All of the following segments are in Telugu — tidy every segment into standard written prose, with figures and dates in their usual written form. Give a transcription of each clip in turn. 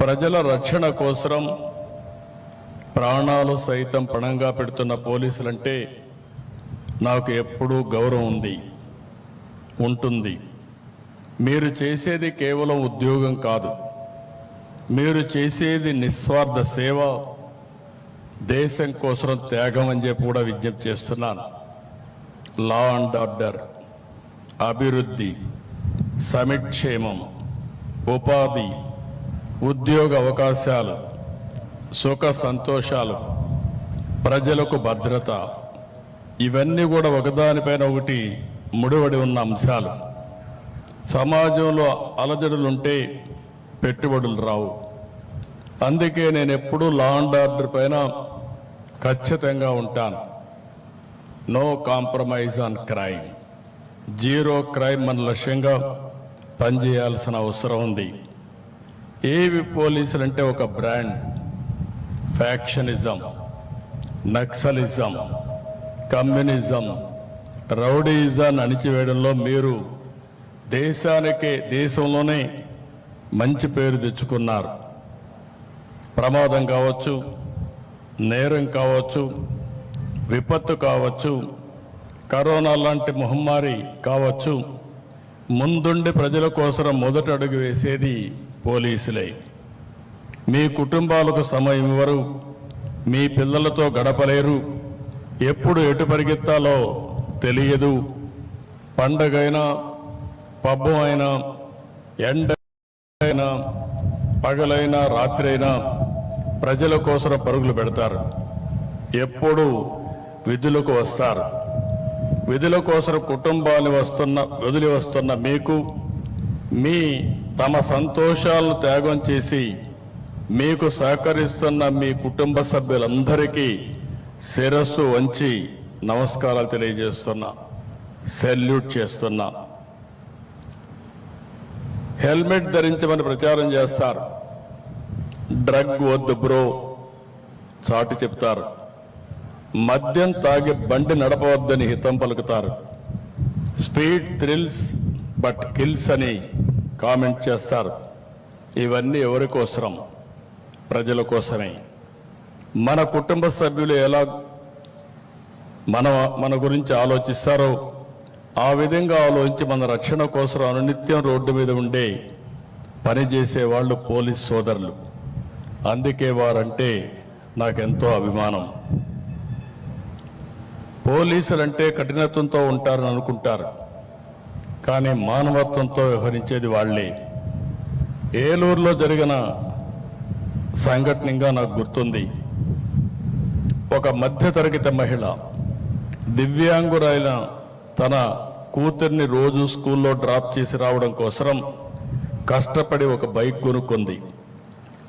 ప్రజల రక్షణ కోసం ప్రాణాలు సైతం పణంగా పెడుతున్న పోలీసులంటే నాకు ఎప్పుడూ గౌరవం ఉంటుంది. మీరు చేసేది కేవలం ఉద్యోగం కాదు, మీరు చేసేది నిస్వార్థ సేవ, దేశం కోసం త్యాగం అని చెప్పి కూడా విజ్ఞప్తి చేస్తున్నాను. లా అండ్ ఆర్డర్, అభివృద్ధి, సమిక్షేమం, ఉపాధి, ఉద్యోగ అవకాశాలు, సుఖ సంతోషాలు, ప్రజలకు భద్రత, ఇవన్నీ కూడా ఒకదానిపైన ఒకటి ముడిపడి ఉన్న అంశాలు. సమాజంలో అలజడులుంటే పెట్టుబడులు రావు. అందుకే నేను ఎప్పుడూ లా అండ్ ఆర్డర్ పైన ఖచ్చితంగా ఉంటాను. No compromise on crime, zero crime మన లక్ష్యంగా పనిచేయాల్సిన అవసరం ఉంది. ఏవి పోలీసులు అంటే ఒక బ్రాండ్. ఫ్యాక్షనిజం, నక్సలిజం, కమ్యూనిజం, రౌడీయిజాన్ని అణిచివేయడంలో మీరు దేశంలోనే మంచి పేరు తెచ్చుకున్నారు. ప్రమాదం కావచ్చు, నేరం కావచ్చు, విపత్తు కావచ్చు, కరోనా లాంటి మహమ్మారి కావచ్చు, ముందుండి ప్రజల కోసం మొదటి అడుగు వేసేది పోలీసులే. మీ కుటుంబాలకు సమయం ఇవ్వరు, మీ పిల్లలతో గడపలేరు, ఎప్పుడు ఎటు పరిగెత్తాలో తెలియదు. పండగైనా, పబ్బం అయినా, ఎండైనా, పగలైనా, రాత్రి అయినా ప్రజల కోసం పరుగులు పెడతారు. ఎప్పుడు విధులకు వస్తారు. విధుల కోసం కుటుంబాన్ని వదిలి వస్తున్న మీకు తమ సంతోషాలను త్యాగం చేసి మీకు సహకరిస్తున్న మీ కుటుంబ సభ్యులందరికీ శిరస్సు వంచి నమస్కారాలు తెలియజేస్తున్నా, సెల్యూట్ చేస్తున్నా. హెల్మెట్ ధరించమని ప్రచారం చేస్తారు. డ్రగ్ వద్దు బ్రో చాటి చెప్తారు. మద్యం తాగి బండి నడపవద్దని హితం పలుకుతారు. స్పీడ్ థ్రిల్స్ బట్ కిల్స్ అని కామెంట్ చేస్తారు. ఇవన్నీ ఎవరి కోసరం? ప్రజల కోసమే. మన కుటుంబ సభ్యులు ఎలా మన గురించి ఆలోచిస్తారో ఆ విధంగా ఆలోచించి మన రక్షణ కోసం అనునిత్యం రోడ్డు మీద ఉండే పనిచేసే వాళ్ళు పోలీస్ సోదరులు. అందుకే వారంటే నాకెంతో అభిమానం. పోలీసులంటే కఠినత్వంతో ఉంటారని అనుకుంటారు, కానీ మానవత్వంతో వ్యవహరించేది వాళ్లే. ఏలూరులో జరిగిన సంఘటనగా నాకు గుర్తుంది. ఒక మధ్యతరగతి మహిళ దివ్యాంగురైన తన కూతుర్ని రోజు స్కూల్లో డ్రాప్ చేసి రావడం కోసం కష్టపడి ఒక బైక్ కొనుక్కుంది.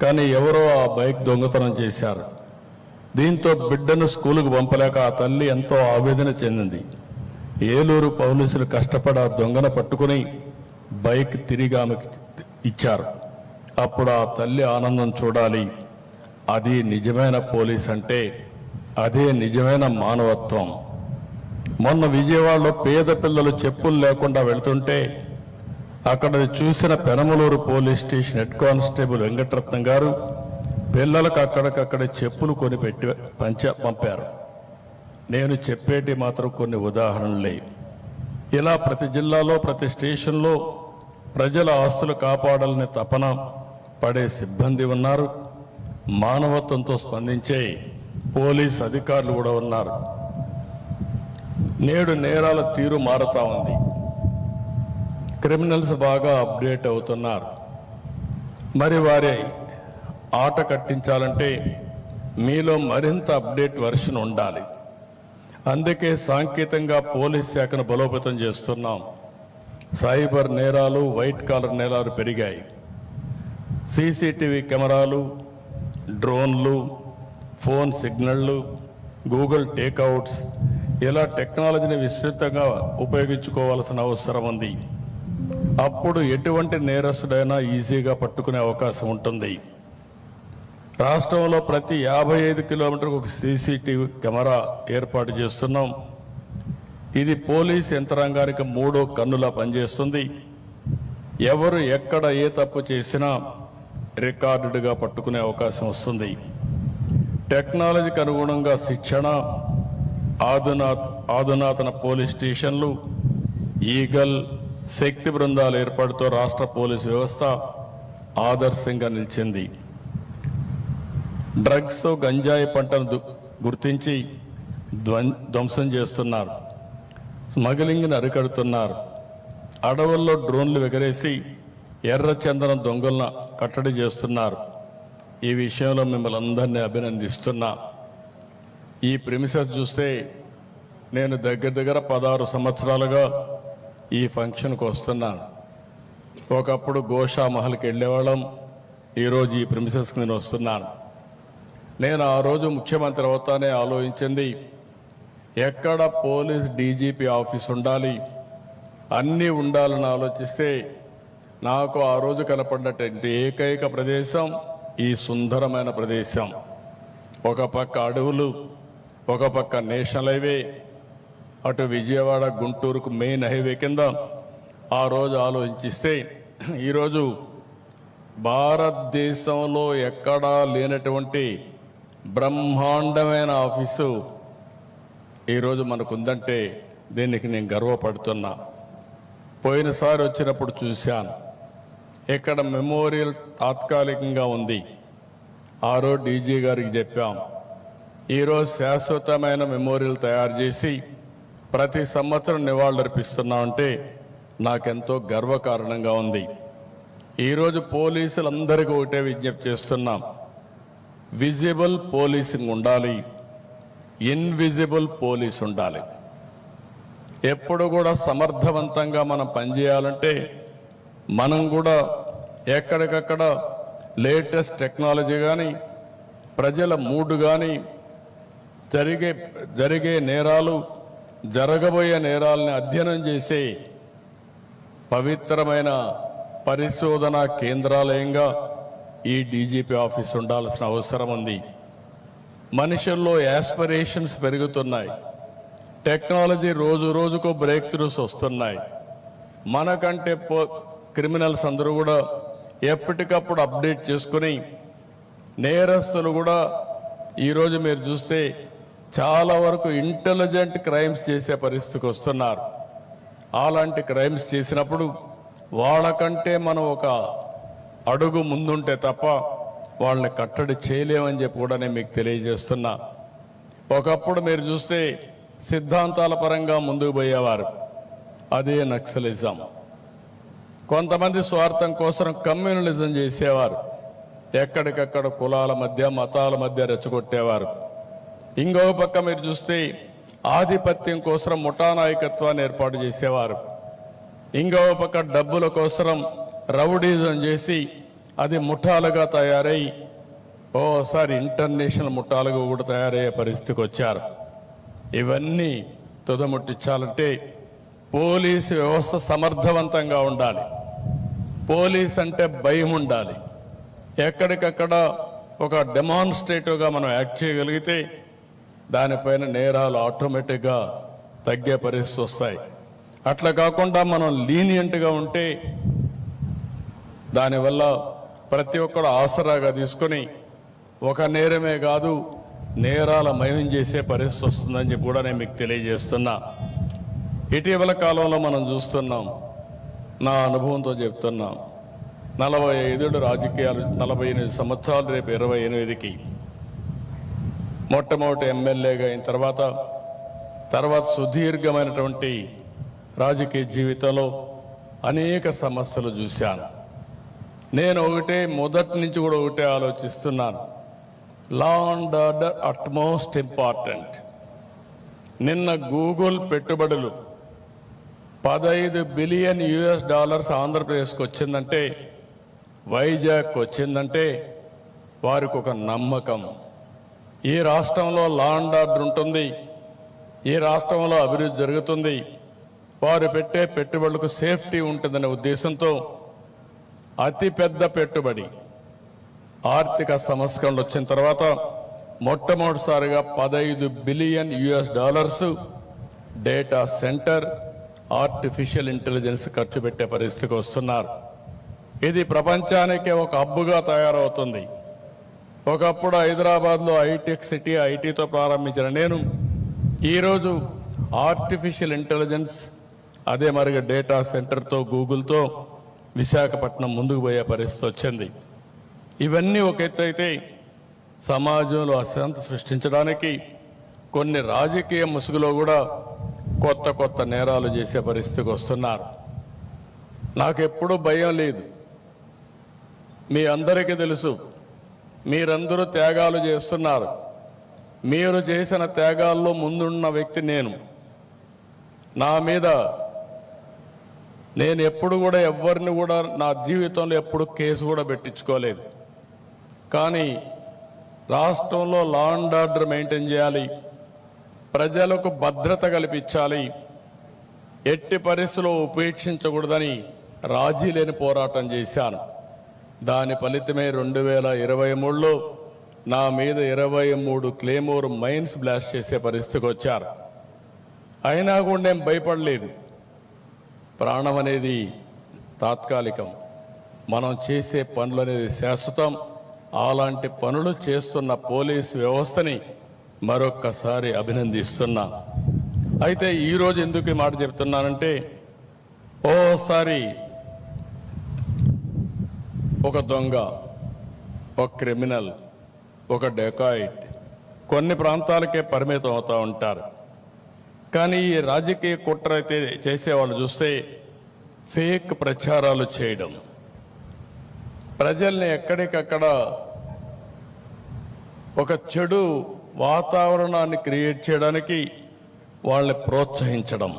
కానీ ఎవరో ఆ బైక్ దొంగతనం చేశారు. దీంతో బిడ్డను స్కూలుకు పంపలేక ఆ తల్లి ఎంతో ఆవేదన చెందింది. ఏలూరు పోలీసులు కష్టపడి ఆ దొంగను పట్టుకుని బైక్ తిరిగి ఆమెకి ఇచ్చారు. అప్పుడు ఆ తల్లి ఆనందం చూడాలి. అది నిజమైన పోలీస్ అంటే, అదే నిజమైన మానవత్వం. మొన్న విజయవాడలో పేద పిల్లలు చెప్పులు లేకుండా వెళుతుంటే అక్కడ చూసిన Penamaluru police station head constable Venkataratnam గారు పిల్లలకు అక్కడికక్కడే చెప్పులు కొనిపెట్టి పంపారు. నేను చెప్పేటి మాత్రం కొన్ని ఉదాహరణలే. ఇలా ప్రతి జిల్లాలో, ప్రతి స్టేషన్లో ప్రజల ఆస్తులు కాపాడాలని తపన పడే సిబ్బంది ఉన్నారు. మానవత్వంతో స్పందించే పోలీస్ అధికారులు కూడా ఉన్నారు. నేడు నేరాల తీరు మారుతా ఉంది. క్రిమినల్స్ బాగా అప్డేట్ అవుతున్నారు. మరి వారి ఆట కట్టించాలంటే మీలో మరింత అప్డేట్ వర్షన్ ఉండాలి. అందుకే సాంకేతికంగా పోలీస్ శాఖను బలోపేతం చేస్తున్నాం. సైబర్ నేరాలు, వైట్ కాలర్ నేరాలు పెరిగాయి. సీసీటీవీ కెమెరాలు, డ్రోన్లు, ఫోన్ సిగ్నళ్లు, గూగుల్ టేక్అవుట్స్, ఇలా టెక్నాలజీని విస్తృతంగా ఉపయోగించుకోవాల్సిన అవసరం ఉంది. అప్పుడు ఎటువంటి నేరస్తుడైనా ఈజీగా పట్టుకునే అవకాశం ఉంటుంది. రాష్ట్రంలో ప్రతి 55 కిలోమీటర్లకు ఒక సీసీటీవీ కెమెరా ఏర్పాటు చేస్తున్నాం. ఇది పోలీస్ యంత్రాంగానికి మూడో కన్నులా పనిచేస్తుంది. ఎవరు ఎక్కడ ఏ తప్పు చేసినా రికార్డుగా పట్టుకునే అవకాశం వస్తుంది. టెక్నాలజీకి అనుగుణంగా శిక్షణ, ఆధునాతన పోలీస్ స్టేషన్లు, ఈగల్, శక్తి బృందాల ఏర్పాటుతో రాష్ట్ర పోలీసు వ్యవస్థ ఆదర్శంగా నిలిచింది. డ్రగ్స్, గంజాయి పంటను గుర్తించి ధ్వంసం చేస్తున్నారు. స్మగ్లింగ్ని అరికడుతున్నారు. అడవుల్లో డ్రోన్లు ఎగరేసి ఎర్ర చందనం దొంగలను కట్టడి చేస్తున్నారు. ఈ విషయంలో మిమ్మల్ని అందరినీ అభినందిస్తున్నా. ఈ ప్రిమిసెస్ చూస్తే నేను దగ్గర 16 సంవత్సరాలుగా ఈ ఫంక్షన్కి వస్తున్నాను. ఒకప్పుడు గోషా మహల్కి వెళ్ళేవాళ్ళం. ఈరోజు ఈ ప్రిమిసెస్కి నేను వస్తున్నాను. నేను ఆ రోజు ముఖ్యమంత్రి అవుతానే ఆలోచించింది, ఎక్కడ పోలీస్ డీజీపీ ఆఫీస్ ఉండాలి, అన్నీ ఉండాలని ఆలోచిస్తే నాకు ఆ రోజు కనపడినటువంటి ఏకైక ప్రదేశం ఈ సుందరమైన ప్రదేశం. ఒక పక్క అడవులు, ఒక పక్క నేషనల్ హైవే, అటు విజయవాడ గుంటూరుకు మెయిన్ హైవే కింద ఆ రోజు ఆలోచిస్తే ఈరోజు భారతదేశంలో ఎక్కడా లేనటువంటి బ్రహ్మాండమైన ఆఫీసు ఈరోజు మనకుందంటే దీనికి నేను గర్వపడుతున్నా. పోయినసారి వచ్చినప్పుడు చూశాను, ఇక్కడ మెమోరియల్ తాత్కాలికంగా ఉంది. ఆ రోజు డీజీ గారికి చెప్పాం, ఈరోజు శాశ్వతమైన మెమోరియల్ తయారు చేసి ప్రతి సంవత్సరం నివాళులర్పిస్తున్నామంటే నాకెంతో గర్వకారణంగా ఉంది. ఈరోజు పోలీసులందరికీ ఒకటే విజ్ఞప్తి చేస్తున్నాం, విజిబుల్ పోలీసింగ్ ఉండాలి, ఇన్విజిబుల్ పోలీస్ ఉండాలి. ఎప్పుడు కూడా సమర్థవంతంగా మనం పనిచేయాలంటే మనం కూడా ఎక్కడికక్కడ లేటెస్ట్ టెక్నాలజీ కానీ, ప్రజల మూడు కానీ, జరిగే నేరాలు, జరగబోయే నేరాలని అధ్యయనం చేసే పవిత్రమైన పరిశోధన కేంద్రాలయంగా ఈ డీజీపీ ఆఫీస్ ఉండాల్సిన అవసరం ఉంది. మనుషుల్లో యాస్పిరేషన్స్ పెరుగుతున్నాయి. టెక్నాలజీ రోజు రోజుకు బ్రేక్ త్రూస్ వస్తున్నాయి. మనకంటే క్రిమినల్స్ అందరూ కూడా ఎప్పటికప్పుడు అప్డేట్ చేసుకుని, నేరస్తులు కూడా ఈరోజు మీరు చూస్తే చాలా వరకు ఇంటెలిజెంట్ క్రైమ్స్ చేసే పరిస్థితికి వస్తున్నారు. అలాంటి క్రైమ్స్ చేసినప్పుడు వాళ్ళకంటే మనం ఒక అడుగు ముందుంటే తప్ప వాళ్ళని కట్టడి చేయలేమని చెప్పి కూడా నేను మీకు తెలియజేస్తున్నా. ఒకప్పుడు మీరు చూస్తే సిద్ధాంతాల పరంగా ముందుకు పోయేవారు, అదే నక్సలిజం. కొంతమంది స్వార్థం కోసం కమ్యూనలిజం చేసేవారు, ఎక్కడికక్కడ కులాల మధ్య, మతాల మధ్య రెచ్చగొట్టేవారు. ఇంకో పక్క మీరు చూస్తే ఆధిపత్యం కోసం ముఠా నాయకత్వాన్ని ఏర్పాటు చేసేవారు. ఇంకో పక్క డబ్బుల కోసం రౌడీజం చేసి అది ముఠాలుగా తయారై ఓసారి ఇంటర్నేషనల్ ముఠాలుగా కూడా తయారయ్యే పరిస్థితికి వచ్చారు. ఇవన్నీ తుదముట్టించాలంటే పోలీసు వ్యవస్థ సమర్థవంతంగా ఉండాలి. పోలీస్ అంటే భయం ఉండాలి. ఎక్కడికక్కడ ఒక డెమాన్స్ట్రేటివ్గా మనం యాక్ట్ చేయగలిగితే దానిపైన నేరాలు ఆటోమేటిక్గా తగ్గే పరిస్థితి వస్తాయి. అట్లా కాకుండా మనం లీనియంట్గా ఉంటే దానివల్ల ప్రతి ఒక్కరు ఆసరాగా తీసుకొని ఒక నేరమే కాదు నేరాల మయం చేసే పరిస్థితి వస్తుందని చెప్పి కూడా నేను మీకు తెలియజేస్తున్నా. ఇటీవల కాలంలో మనం చూస్తున్నాం, నా అనుభవంతో చెప్తున్నాం, 45 రాజకీయాలు, 48 సంవత్సరాలు, రేపు 28కి మొట్టమొదటి ఎమ్మెల్యేగా అయిన తర్వాత సుదీర్ఘమైనటువంటి రాజకీయ జీవితంలో అనేక సమస్యలు చూశాను. నేను మొదటి నుంచి కూడా ఒకటే ఆలోచిస్తున్నాను, law and order utmost important. నిన్న గూగుల్ పెట్టుబడులు $15 బిలియన్ ఆంధ్రప్రదేశ్కి వచ్చిందంటే, వైజాగ్కి వచ్చిందంటే వారికి ఒక నమ్మకం. ఈ రాష్ట్రంలో లా అండ్ ఆర్డర్ ఉంటుంది, ఈ రాష్ట్రంలో అభివృద్ధి జరుగుతుంది, వారు పెట్టే పెట్టుబడులకు సేఫ్టీ ఉంటుందనే ఉద్దేశంతో అతిపెద్ద పెట్టుబడి ఆర్థిక సంస్కరణలు వచ్చిన తర్వాత మొట్టమొదటిసారిగా $15 billion data centre, artificial intelligence ఖర్చు పెట్టే పరిస్థితికి వస్తున్నారు. ఇది ప్రపంచానికి ఒక హబ్బుగా తయారవుతుంది. ఒకప్పుడు హైదరాబాద్లో హైటెక్ సిటీ, ఐటీతో ప్రారంభించిన నేను ఈరోజు ఆర్టిఫిషియల్ ఇంటెలిజెన్స్, అదే మరిగా డేటా సెంటర్తో, గూగుల్తో విశాఖపట్నం ముందుకు పోయే పరిస్థితి వచ్చింది. ఇవన్నీ ఒక ఎత్తు అయితే, సమాజంలో అశాంతి సృష్టించడానికి కొన్ని రాజకీయ ముసుగులో కూడా కొత్త కొత్త నేరాలు చేసే పరిస్థితికి వస్తున్నారు. నాకెప్పుడూ భయం లేదు. మీ అందరికీ తెలుసు, మీరందరూ త్యాగాలు చేస్తున్నారు. మీరు చేసిన త్యాగాల్లో ముందున్న వ్యక్తి నేను. నా మీద నేను ఎప్పుడు కూడా ఎవరిని కూడా నా జీవితంలో ఎప్పుడు కేసు కూడా పెట్టించుకోలేదు. కానీ రాష్ట్రంలో లా అండ్ ఆర్డర్ మెయింటైన్ చేయాలి, ప్రజలకు భద్రత కల్పించాలి, ఎట్టి పరిస్థితుల్లో ఉపేక్షించకూడదని రాజీ లేని పోరాటం చేశాను. దాని ఫలితమే 2023లో నా మీద 23 క్లేమోర్ మైన్స్ బ్లాస్ట్ చేసే పరిస్థితికి వచ్చారు. అయినా కూడా నేను భయపడలేదు. ప్రాణం అనేది తాత్కాలికం, మనం చేసే పనులు అనేది శాశ్వతం. అలాంటి పనులు చేస్తున్న పోలీసు వ్యవస్థని మరొక్కసారి అభినందిస్తున్నా. అయితే ఈరోజు ఎందుకు ఈ మాట చెప్తున్నానంటే, ఓసారి ఒక దొంగ, ఒక క్రిమినల్, ఒక డెకాయిట్ కొన్ని ప్రాంతాలకే పరిమితం అవుతూ ఉంటారు. కానీ ఈ రాజకీయ కుట్ర అయితే చేసేవాళ్ళు చూస్తే ఫేక్ ప్రచారాలు చేయడం, ప్రజల్ని ఎక్కడికక్కడ ఒక చెడు వాతావరణాన్ని క్రియేట్ చేయడానికి వాళ్ళని ప్రోత్సహించడం,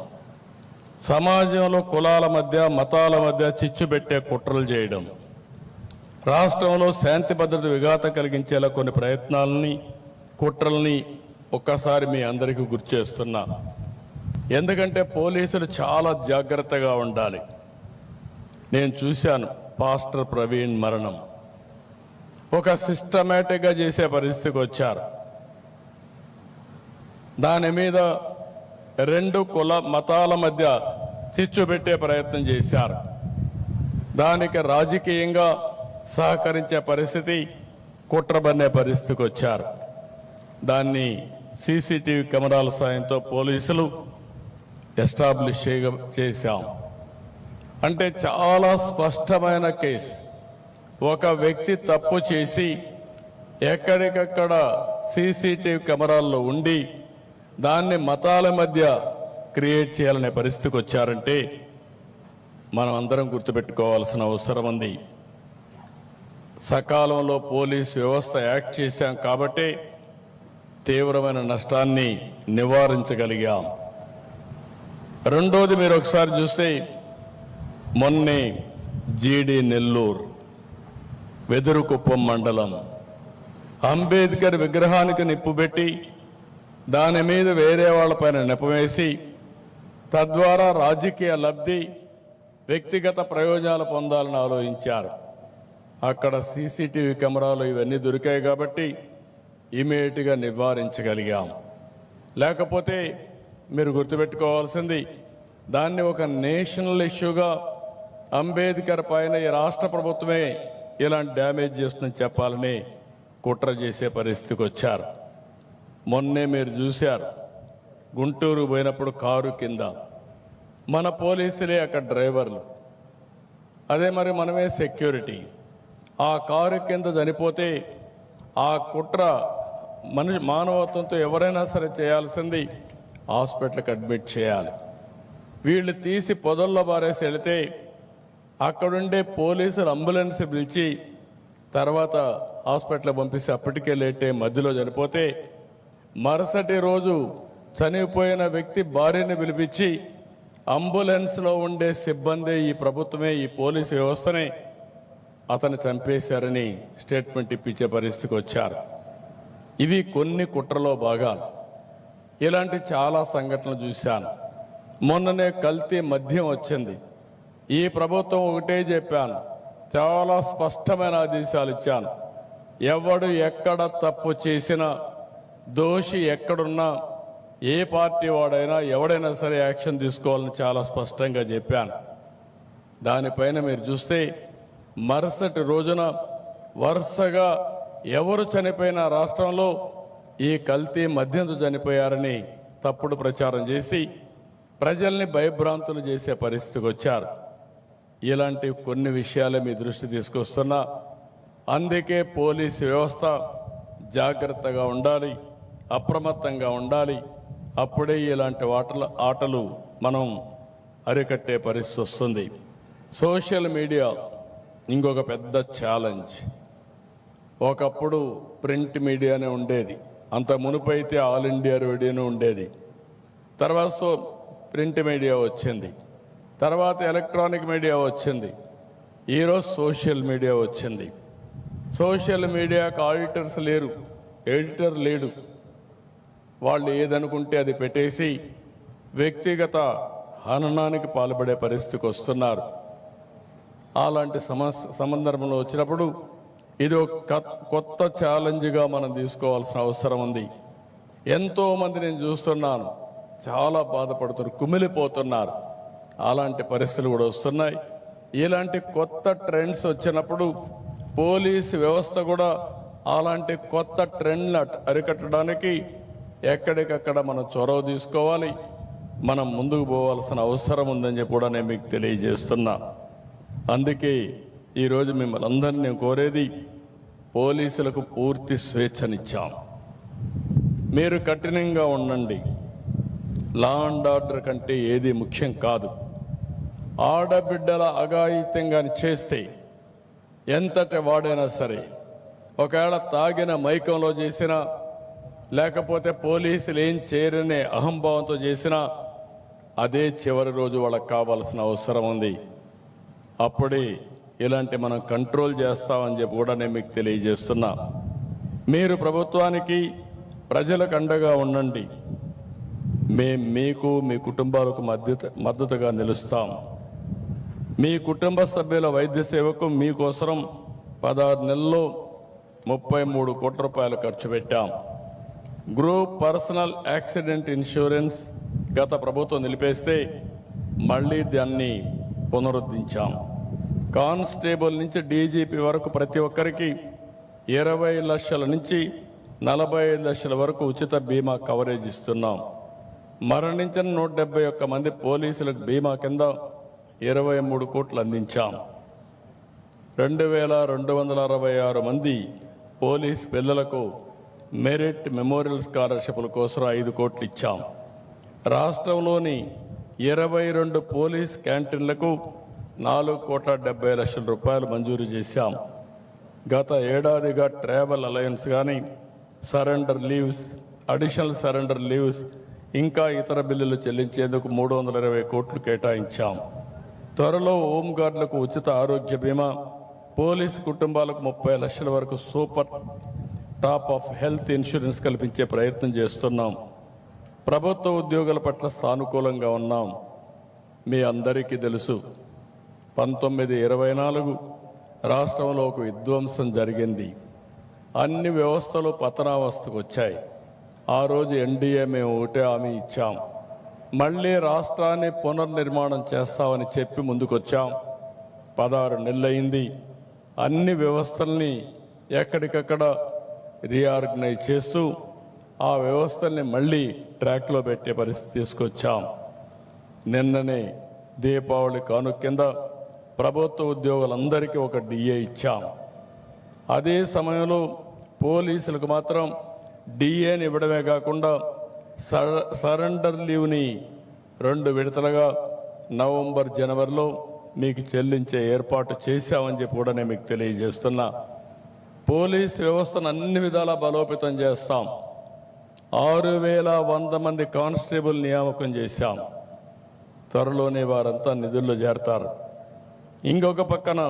సమాజంలో కులాల మధ్య, మతాల మధ్య చిచ్చు పెట్టే కుట్రలు చేయడం, రాష్ట్రంలో శాంతి భద్రత విఘాతం కలిగించేలా కొన్ని ప్రయత్నాలని, కుట్రల్ని ఒక్కసారి మీ అందరికీ గుర్తు చేస్తున్నా. ఎందుకంటే పోలీసులు చాలా జాగ్రత్తగా ఉండాలి. నేను చూశాను పాస్టర్ ప్రవీణ్ మరణం. ఒక సిస్టమేటిక్గా చేసే పరిస్థితికి వచ్చారు. దాని మీద 2 కుల మతాల మధ్య చిచ్చు పెట్టే ప్రయత్నం చేశారు. దానికి రాజకీయంగా సహకరించే పరిస్థితి, కుట్రబన్నే పరిస్థితికి వచ్చారు. దాన్ని సీసీటీవీ కెమెరాల సాయంతో పోలీసులు ఎస్టాబ్లిష్ చేశాం. అంటే చాలా స్పష్టమైన కేసు. ఒక వ్యక్తి తప్పు చేసి ఎక్కడికక్కడ సీసీటీవీ కెమెరాల్లో ఉండి దాన్ని మతాల మధ్య క్రియేట్ చేయాలనే పరిస్థితికి వచ్చారంటే మనం అందరం గుర్తుపెట్టుకోవాల్సిన అవసరం ఉంది. సకాలంలో పోలీసు వ్యవస్థ యాక్ట్ చేశాం కాబట్టి తీవ్రమైన నష్టాన్ని నివారించగలిగాం. రెండోది, మీరు ఒకసారి చూస్తే మొన్నే జీడి నెల్లూరు వెదురుకుప్పం మండలం అంబేద్కర్ విగ్రహానికి నిప్పుబెట్టి దాని మీద వేరే వాళ్ళపైన నెపవేసి తద్వారా రాజకీయ లబ్ధి, వ్యక్తిగత ప్రయోజనాలు పొందాలని ఆలోచించారు. అక్కడ సీసీటీవీ కెమెరాలు ఇవన్నీ దొరికాయి కాబట్టి ఇమీడియట్గా నివారించగలిగాం. లేకపోతే మీరు గుర్తుపెట్టుకోవాల్సింది, దాన్ని ఒక నేషనల్ ఇష్యూగా అంబేద్కర్ పైన ఈ రాష్ట్ర ప్రభుత్వమే ఇలాంటి డ్యామేజ్ చేస్తుందని చెప్పాలని కుట్ర చేసే పరిస్థితికి వచ్చారు. మొన్నే మీరు చూశారు, గుంటూరు పోయినప్పుడు కారు కింద మన పోలీసులే అక్కడ డ్రైవర్లు, అదే మరి మనమే సెక్యూరిటీ. ఆ కారు కింద చనిపోతే ఆ కుట్ర మానవత్వంతో ఎవరైనా సరే చేయాల్సింది హాస్పిటల్కి అడ్మిట్ చేయాలి. వీళ్ళు తీసి పొదల్లో బారేసి వెళితే అక్కడుండే పోలీసులు అంబులెన్స్ పిలిచి తర్వాత హాస్పిటల్కి పంపిస్తే అప్పటికే లేటే మధ్యలో చనిపోతే మరుసటి రోజు చనిపోయిన వ్యక్తి భార్యని పిలిపించి అంబులెన్స్లో ఉండే సిబ్బంది, ఈ ప్రభుత్వమే, ఈ పోలీసు వ్యవస్థనే అతను చంపేశారని స్టేట్మెంట్ ఇప్పించే పరిస్థితికి వచ్చారు. ఇవి కొన్ని కుట్రలో భాగాలు. ఇలాంటి చాలా సంఘటనలు చూశాను. మొన్ననే కల్తీ మద్యం వచ్చింది. ఈ ప్రభుత్వం ఒకటే చెప్పాను, చాలా స్పష్టమైన ఆదేశాలు ఇచ్చాను. ఎవడు ఎక్కడ తప్పు చేసినా, దోషి ఎక్కడున్నా, ఏ పార్టీ వాడైనా ఎవడైనా సరే యాక్షన్ తీసుకోవాలని చాలా స్పష్టంగా చెప్పాను. దానిపైన మీరు చూస్తే మరుసటి రోజున వరుసగా ఎవరు చనిపోయిన రాష్ట్రంలో ఈ కల్తీ మద్యంతో చనిపోయారని తప్పుడు ప్రచారం చేసి ప్రజల్ని భయభ్రాంతులు చేసే పరిస్థితికి వచ్చారు. ఇలాంటి కొన్ని విషయాలే మీ దృష్టి తీసుకొస్తున్నా. అందుకే పోలీసు వ్యవస్థ జాగ్రత్తగా ఉండాలి, అప్రమత్తంగా ఉండాలి. అప్పుడే ఇలాంటి ఆటలు మనం అరికట్టే పరిస్థితి వస్తుంది. సోషల్ మీడియా ఇంకొక పెద్ద ఛాలెంజ్. ఒకప్పుడు ప్రింట్ మీడియానే ఉండేది, అంత మునుపైతే ఆల్ ఇండియా రేడియోనే ఉండేది. తర్వాత ప్రింట్ మీడియా వచ్చింది, తర్వాత ఎలక్ట్రానిక్ మీడియా వచ్చింది, ఈరోజు సోషల్ మీడియా వచ్చింది. సోషల్ మీడియాకు ఆడిటర్స్ లేరు, ఎడిటర్ లేడు. వాళ్ళు ఏదనుకుంటే అది పెట్టేసి వ్యక్తిగత హననానికి పాల్పడే పరిస్థితికి వస్తున్నారు. అలాంటి సందర్భంలో వచ్చినప్పుడు ఇది ఒక కొత్త ఛాలెంజ్గా మనం తీసుకోవాల్సిన అవసరం ఉంది. ఎంతోమంది నేను చూస్తున్నాను, చాలా బాధపడుతున్నారు, కుమిలిపోతున్నారు. అలాంటి పరిస్థితులు కూడా వస్తున్నాయి. ఇలాంటి కొత్త ట్రెండ్స్ వచ్చినప్పుడు పోలీసు వ్యవస్థ కూడా అలాంటి కొత్త ట్రెండ్లు అరికట్టడానికి ఎక్కడికక్కడ మనం చొరవ తీసుకోవాలి, మనం ముందుకు పోవాల్సిన అవసరం ఉందని చెప్పి కూడా నేను మీకు తెలియజేస్తున్నా. అందుకే ఈరోజు మిమ్మల్ని అందరినీ కోరేది, పోలీసులకు పూర్తి స్వేచ్ఛనిచ్చాం. మీరు కఠినంగా ఉండండి. లా అండ్ ఆర్డర్ కంటే ఏది ముఖ్యం కాదు. ఆడబిడ్డల అఘాయిత్యంగా చేస్తే ఎంతటి వాడైనా సరే, ఒకవేళ తాగిన మైకంలో చేసినా, లేకపోతే పోలీసులు ఏం చేయరనే అహంభావంతో చేసినా, అదే చివరి రోజు వాళ్ళకి కావాల్సిన అవసరం ఉంది. అప్పుడే ఇలాంటి మనం కంట్రోల్ చేస్తామని చెప్పి కూడా నేను మీకు తెలియజేస్తున్నా. మీరు ప్రభుత్వానికి, ప్రజలకు అండగా ఉండండి. మేము మీకు, మీ కుటుంబాలకు మద్దతుగా నిలుస్తాం. మీ కుటుంబ సభ్యుల వైద్య సేవకు మీకోసం 16 నెలల్లో 33 కోట్ల రూపాయలు ఖర్చు పెట్టాం. గ్రూప్ పర్సనల్ యాక్సిడెంట్ ఇన్సూరెన్స్ గత ప్రభుత్వం నిలిపేస్తే మళ్ళీ దాన్ని పునరుద్ధరించాం. కానిస్టేబుల్ నుంచి డీజీపీ వరకు ప్రతి ఒక్కరికి 20 లక్షల నుంచి 45 లక్షల వరకు ఉచిత బీమా కవరేజ్ ఇస్తున్నాం. మరణించిన 171 మంది పోలీసులకు బీమా కింద 23 కోట్లు అందించాం. 2266 మంది పోలీస్ పిల్లలకు మెరిట్ మెమోరియల్ స్కాలర్షిప్ల కోసం 5 కోట్లు ఇచ్చాం. రాష్ట్రంలోని 22 పోలీస్ క్యాంటీన్లకు 4,70,00,000 రూపాయలు మంజూరు చేశాం. గత ఏడాదిగా ట్రావెల్ అలయన్స్ కానీ, surrender leaves, additional surrender leaves, ఇంకా ఇతర బిల్లులు చెల్లించేందుకు 320 కోట్లు కేటాయించాం. త్వరలో హోంగార్డులకు ఉచిత ఆరోగ్య బీమా, పోలీసు కుటుంబాలకు 30 లక్షల వరకు super top of health insurance కల్పించే ప్రయత్నం చేస్తున్నాం. ప్రభుత్వ ఉద్యోగుల పట్ల సానుకూలంగా ఉన్నాం. మీ అందరికీ తెలుసు, 1924 రాష్ట్రంలో ఒక విధ్వంసం జరిగింది. అన్ని వ్యవస్థలు పతనావస్థకు వచ్చాయి. ఆ రోజు ఎన్డీఏ మేము ఒకటే హామీ ఇచ్చాం, మళ్ళీ రాష్ట్రాన్ని పునర్నిర్మాణం చేస్తామని చెప్పి ముందుకొచ్చాం. 16 నెలలైంది. అన్ని వ్యవస్థల్ని ఎక్కడికక్కడ రీఆర్గనైజ్ చేస్తూ ఆ వ్యవస్థల్ని మళ్ళీ ట్రాక్లో పెట్టే పరిస్థితి తీసుకొచ్చాం. నిన్ననే దీపావళి కానుక కింద ప్రభుత్వ ఉద్యోగులందరికీ ఒక డిఏ ఇచ్చాం. అదే సమయంలో పోలీసులకు మాత్రం డిఏని ఇవ్వడమే కాకుండా సరెండర్ లీవ్ని 2 విడతలుగా నవంబర్, జనవరిలో మీకు చెల్లించే ఏర్పాటు చేశామని చెప్పి కూడా నేను మీకు తెలియజేస్తున్నా. పోలీస్ వ్యవస్థను అన్ని విధాలా బలోపేతం చేస్తాం. 6,100 మంది కానిస్టేబుల్ నియామకం చేశాం. త్వరలోనే వారంతా నిధుల్లో చేరతారు. ఇంకొక పక్కన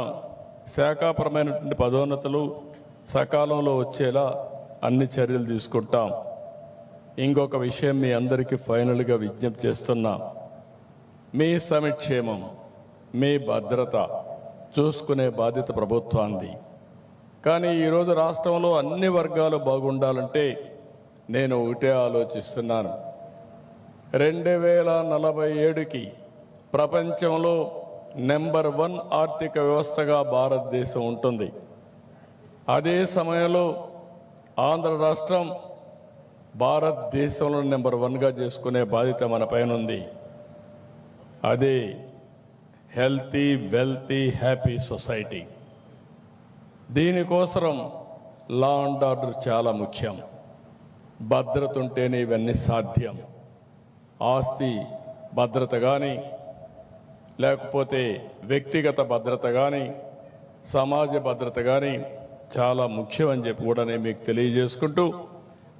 శాఖాపరమైనటువంటి పదోన్నతులు సకాలంలో వచ్చేలా అన్ని చర్యలు తీసుకుంటాం. ఇంకొక విషయం మీ అందరికీ ఫైనల్గా విజ్ఞప్తి చేస్తున్నా, మీ సంక్షేమం, మీ భద్రత చూసుకునే బాధ్యత ప్రభుత్వానికి. కానీ ఈరోజు రాష్ట్రంలో అన్ని వర్గాలు బాగుండాలంటే నేను ఒకటే ఆలోచిస్తున్నాను. 2047కి ప్రపంచంలో నెంబర్ 1 ఆర్థిక వ్యవస్థగా భారతదేశం ఉంటుంది. అదే సమయంలో ఆంధ్ర రాష్ట్రం భారతదేశంలో నెంబర్ 1గా చేసుకునే బాధ్యత మన పైన ఉంది. అదే హెల్తీ, వెల్తీ, హ్యాపీ సొసైటీ. దీనికోసం లా అండ్ ఆర్డర్ చాలా ముఖ్యం. భద్రత ఉంటేనే ఇవన్నీ సాధ్యం. ఆస్తి భద్రత కానీ, లేకపోతే వ్యక్తిగత భద్రత కానీ, సమాజ భద్రత కానీ చాలా ముఖ్యం అని చెప్పి కూడా నేను మీకు తెలియజేసుకుంటూ,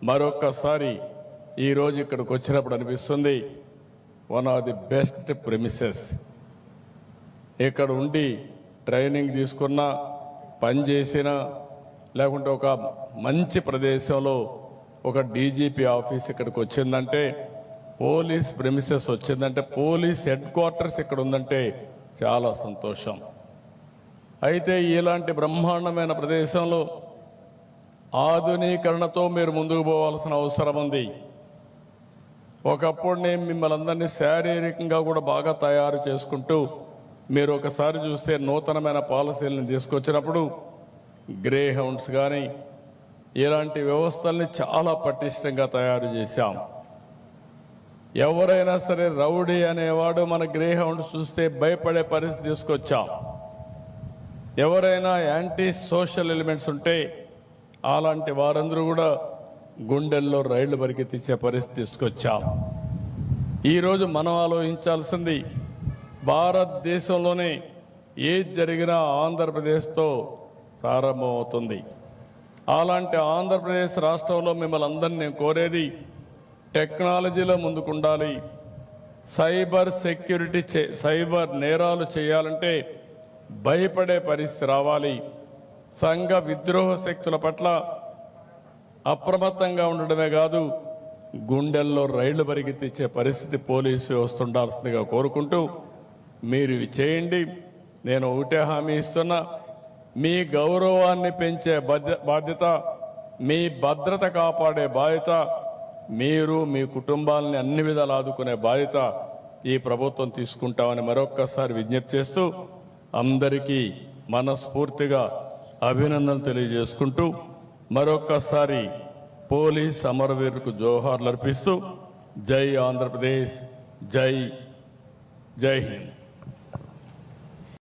మరొక్కసారి ఈరోజు ఇక్కడికి వచ్చినప్పుడు అనిపిస్తుంది, one of the best premises. ఇక్కడ ఉండి ట్రైనింగ్ తీసుకున్నా, పనిచేసిన, లేకుంటే ఒక మంచి ప్రదేశంలో ఒక డీజీపీ ఆఫీస్ ఇక్కడికి వచ్చిందంటే, పోలీస్ ప్రెమిసెస్ వచ్చిందంటే, పోలీస్ హెడ్ క్వార్టర్స్ ఇక్కడ ఉందంటే చాలా సంతోషం. అయితే ఇలాంటి బ్రహ్మాండమైన ప్రదేశంలో ఆధునీకరణతో మీరు ముందుకు పోవాల్సిన అవసరం ఉంది. ఒకప్పుడు నేను మిమ్మల్ని అందరినీ శారీరకంగా కూడా బాగా తయారు చేసుకుంటూ, మీరు ఒకసారి చూస్తే నూతనమైన పాలసీలను తీసుకొచ్చినప్పుడు గ్రే హౌండ్స్ కానీ ఇలాంటి వ్యవస్థల్ని చాలా పటిష్టంగా తయారు చేశాం. ఎవరైనా సరే రౌడీ అనేవాడు మన గ్రే హౌండ్స్ చూస్తే భయపడే పరిస్థితి తీసుకొచ్చాం. ఎవరైనా యాంటీ సోషల్ ఎలిమెంట్స్ ఉంటే అలాంటి వారందరూ కూడా గుండెల్లో రైళ్లు పరిగెత్తించే పరిస్థితి తీసుకొచ్చాం. ఈరోజు మనం ఆలోచించాల్సింది, భారతదేశంలోనే ఏది జరిగినా ఆంధ్రప్రదేశ్తో ప్రారంభమవుతుంది. అలాంటి ఆంధ్రప్రదేశ్ రాష్ట్రంలో మిమ్మల్ని అందరినీ నేను కోరేది, టెక్నాలజీలో ముందుకుండాలి. సైబర్ సెక్యూరిటీ, సైబర్ నేరాలు చేయాలంటే భయపడే పరిస్థితి రావాలి. సంఘ విద్రోహ శక్తుల పట్ల అప్రమత్తంగా ఉండడమే కాదు, గుండెల్లో రైళ్లు పరిగెత్తించే పరిస్థితి పోలీసు వ్యవస్థ ఉండాల్సిందిగా కోరుకుంటూ, మీరు ఇవి చేయండి. నేను ఒకటే హామీ ఇస్తున్నా, మీ గౌరవాన్ని పెంచే బాధ్యత, మీ భద్రత కాపాడే బాధ్యత, మీరు మీ కుటుంబాలని అన్ని విధాలు ఆదుకునే బాధ్యత ఈ ప్రభుత్వం తీసుకుంటామని మరొక్కసారి విజ్ఞప్తి చేస్తూ, అందరికీ మనస్ఫూర్తిగా అభినందనలు తెలియజేసుకుంటూ, మరొక్కసారి పోలీస్ అమరవీరులకు జోహార్లు అర్పిస్తూ, జై ఆంధ్రప్రదేశ్, జై హింద్.